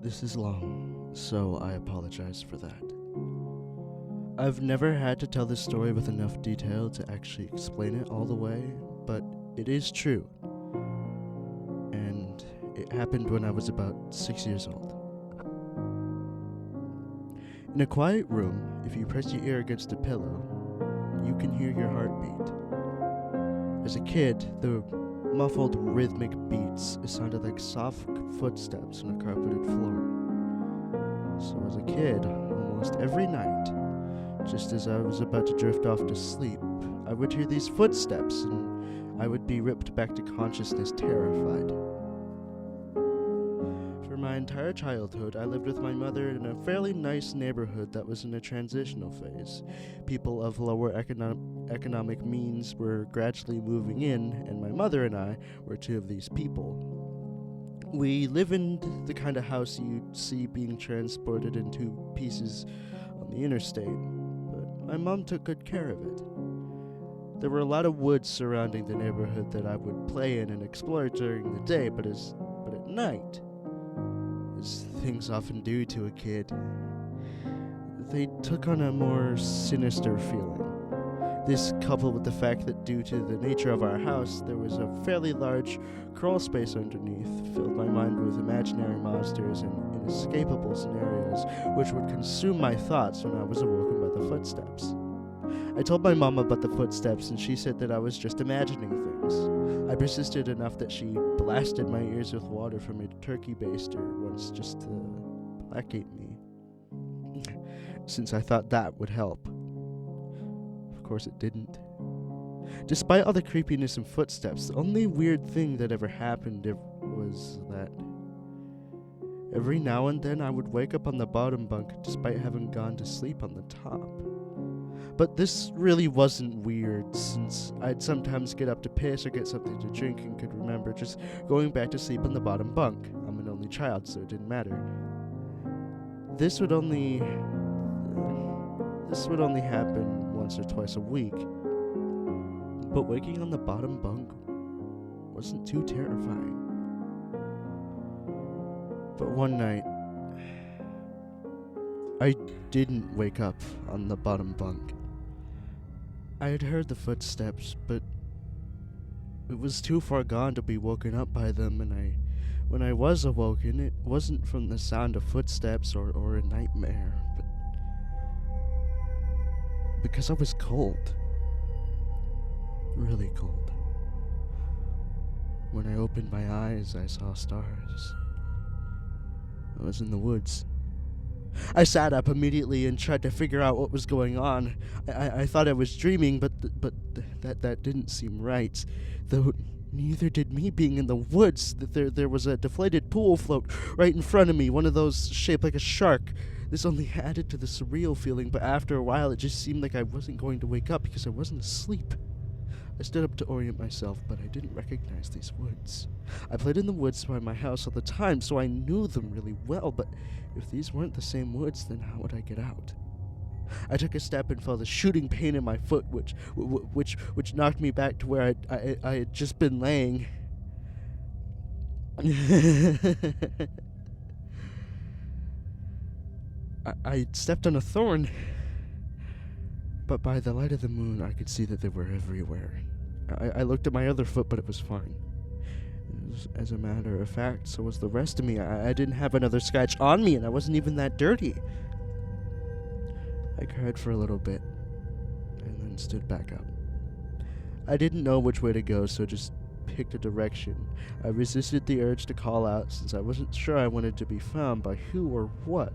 This is long, so I apologize for that. I've never had to tell this story with enough detail to actually explain it all the way, but it is true. And it happened when I was about 6 years old. In a quiet room, if you press your ear against a pillow, you can hear your heartbeat. As a kid, the muffled rhythmic beats sounded like soft footsteps on a carpeted floor. So as a kid, almost every night, just as I was about to drift off to sleep, I would hear these footsteps and I would be ripped back to consciousness terrified. For my entire childhood, I lived with my mother in a fairly nice neighborhood that was in a transitional phase. People of lower economic means were gradually moving in, and my mother and I were two of these people. We live in the kind of house you'd see being transported in two pieces on the interstate, but my mom took good care of it. There were a lot of woods surrounding the neighborhood that I would play in and explore during the day, but at night, as things often do to a kid, they took on a more sinister feeling. This, coupled with the fact that due to the nature of our house, there was a fairly large crawl space underneath, filled my mind with imaginary monsters and inescapable scenarios which would consume my thoughts when I was awoken by the footsteps. I told my mom about the footsteps, and she said that I was just imagining things. I persisted enough that she blasted my ears with water from a turkey baster once just to placate me, since I thought that would help. Of course it didn't. Despite all the creepiness and footsteps, the only weird thing that ever happened was that every now and then I would wake up on the bottom bunk despite having gone to sleep on the top. But this really wasn't weird, since I'd sometimes get up to piss or get something to drink and could remember just going back to sleep on the bottom bunk. I'm an only child, so it didn't matter. This would only happen once or twice a week. But waking on the bottom bunk wasn't too terrifying. But one night, I didn't wake up on the bottom bunk. I had heard the footsteps, but it was too far gone to be woken up by them, and when I was awoken, it wasn't from the sound of footsteps or a nightmare, but because I was cold. Really cold. When I opened my eyes, I saw stars. I was in the woods. I sat up immediately and tried to figure out what was going on. I thought I was dreaming, but that didn't seem right. Though neither did me being in the woods. There was a deflated pool float right in front of me, one of those shaped like a shark. This only added to the surreal feeling, but after a while it just seemed like I wasn't going to wake up because I wasn't asleep. I stood up to orient myself, but I didn't recognize these woods. I played in the woods by my house all the time, so I knew them really well, but if these weren't the same woods, then how would I get out? I took a step and felt a shooting pain in my foot, which knocked me back to where I had just been laying. I stepped on a thorn, but by the light of the moon, I could see that they were everywhere. I looked at my other foot, but it was fine. As a matter of fact, so was the rest of me. I didn't have another scratch on me, and I wasn't even that dirty. I cried for a little bit, and then stood back up. I didn't know which way to go, so just picked a direction. I resisted the urge to call out, since I wasn't sure I wanted to be found by who or what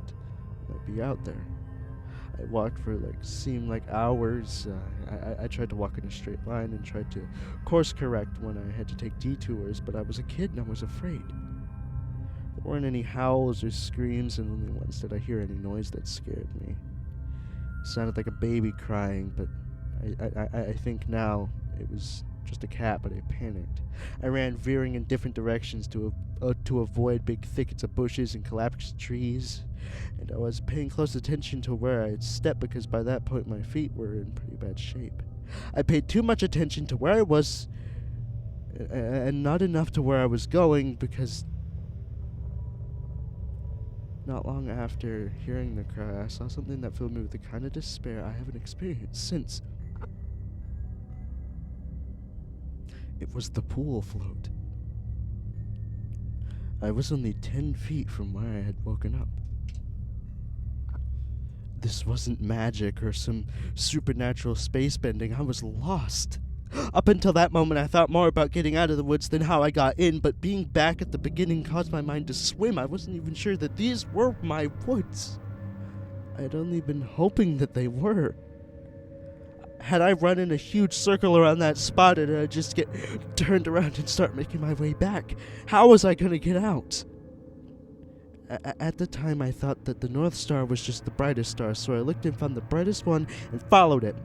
might be out there. I walked for seemed like hours. I tried to walk in a straight line and tried to course correct when I had to take detours, but I was a kid and I was afraid. There weren't any howls or screams, and only once did I hear any noise that scared me. It sounded like a baby crying, but I think now it was just a cat, but I panicked. I ran veering in different directions to avoid big thickets of bushes and collapsed trees, and I was paying close attention to where I had stepped because by that point my feet were in pretty bad shape. I paid too much attention to where I was and not enough to where I was going, because Not long after hearing the cry, I saw something that filled me with the kind of despair I haven't experienced since. It was the pool float. I was only 10 feet from where I had woken up. This wasn't magic or some supernatural space bending. I was lost. Up until that moment, I thought more about getting out of the woods than how I got in, but being back at the beginning caused my mind to swim. I wasn't even sure that these were my woods. I had only been hoping that they were. Had I run in a huge circle around that spot, did I just get turned around and start making my way back? How was I going to get out? At the time, I thought that the North Star was just the brightest star, so I looked and found the brightest one and followed it.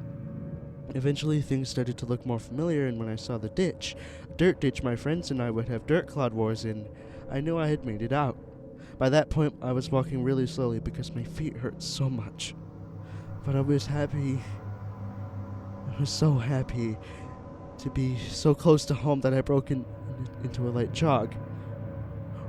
Eventually, things started to look more familiar, and when I saw the ditch, a dirt ditch my friends and I would have dirt clod wars in, I knew I had made it out. By that point, I was walking really slowly because my feet hurt so much. But I was happy. I was so happy to be so close to home that I broke into a light jog.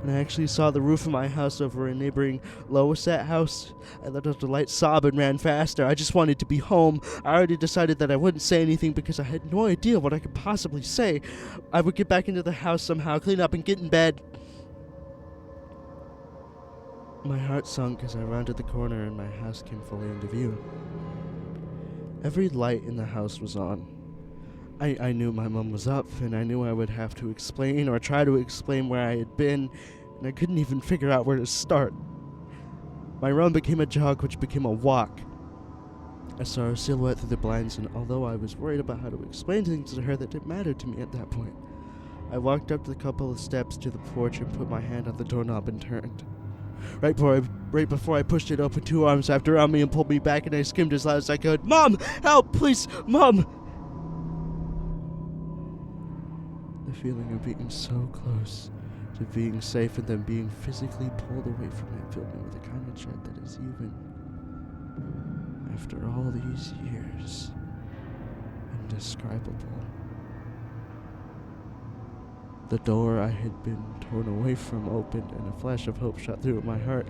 When I actually saw the roof of my house over a neighboring Loisat house, I let out a light sob and ran faster. I just wanted to be home. I already decided that I wouldn't say anything because I had no idea what I could possibly say. I would get back into the house somehow, clean up, and get in bed. My heart sunk as I rounded the corner and my house came fully into view. Every light in the house was on. I knew my mom was up, and I knew I would have to explain or try to explain where I had been, and I couldn't even figure out where to start. My run became a jog, which became a walk. I saw her silhouette through the blinds, and although I was worried about how to explain things to her that didn't matter to me at that point, I walked up the couple of steps to the porch and put my hand on the doorknob and turned. Right before I pushed it open, two arms wrapped around me and pulled me back, and I screamed as loud as I could, "Mom! Help! Please! Mom!" The feeling of being so close to being safe and then being physically pulled away from it filled me with a kind of dread that is even, after all these years, indescribable. The door I had been torn away from opened, and a flash of hope shot through my heart.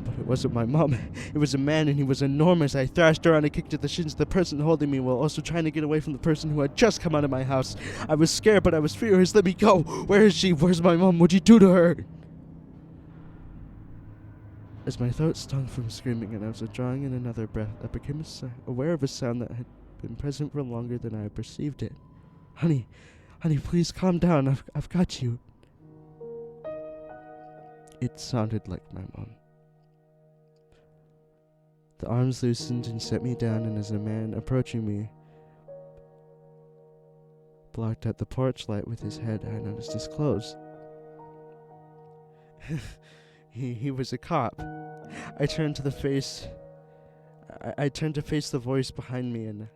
But it wasn't my mom. It was a man, and he was enormous. I thrashed around and kicked at the shins of the person holding me while also trying to get away from the person who had just come out of my house. I was scared, but I was furious. "Let me go! Where is she? Where's my mom? What'd you do to her?" As my throat stung from screaming and I was drawing in another breath, I became aware of a sound that had been present for longer than I had perceived it. Honey, please calm down. I've got you." It sounded like my mom. The arms loosened and set me down, and as a man approaching me blocked out the porch light with his head, I noticed his clothes. He was a cop. I turned to face the voice behind me, and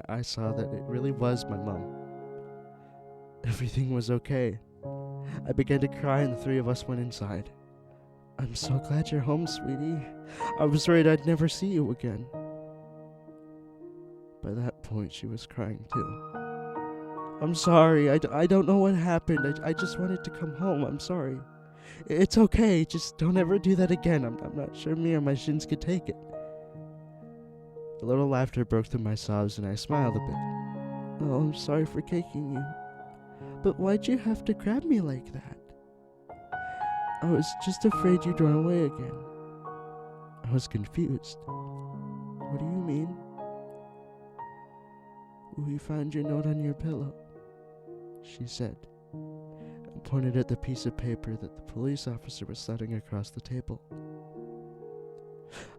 I saw that it really was my mom. Everything was okay. I began to cry, and the three of us went inside. "I'm so glad you're home, sweetie. I was worried I'd never see you again." By that point, she was crying too. "I'm sorry. I don't know what happened. I just wanted to come home. I'm sorry. It's okay. Just don't ever do that again. I'm not sure me or my shins could take it." A little laughter broke through my sobs, and I smiled a bit. "Oh, I'm sorry for caking you. But why'd you have to grab me like that?" "I was just afraid you'd run away again." I was confused. "What do you mean?" "We found your note on your pillow," she said, and pointed at the piece of paper that the police officer was sliding across the table.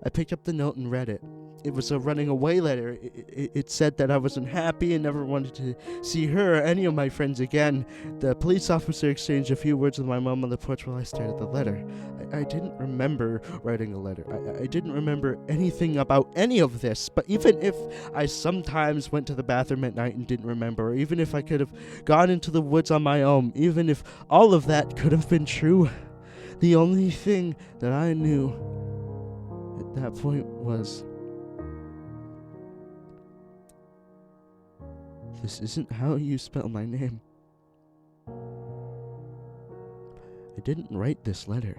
I picked up the note and read it. It was a running away letter. It said that I was unhappy and never wanted to see her or any of my friends again. The police officer exchanged a few words with my mom on the porch while I stared at the letter. I didn't remember writing a letter. I didn't remember anything about any of this. But even if I sometimes went to the bathroom at night and didn't remember, or even if I could have gone into the woods on my own, even if all of that could have been true, the only thing that I knew at that point was, this isn't how you spell my name. I didn't write this letter.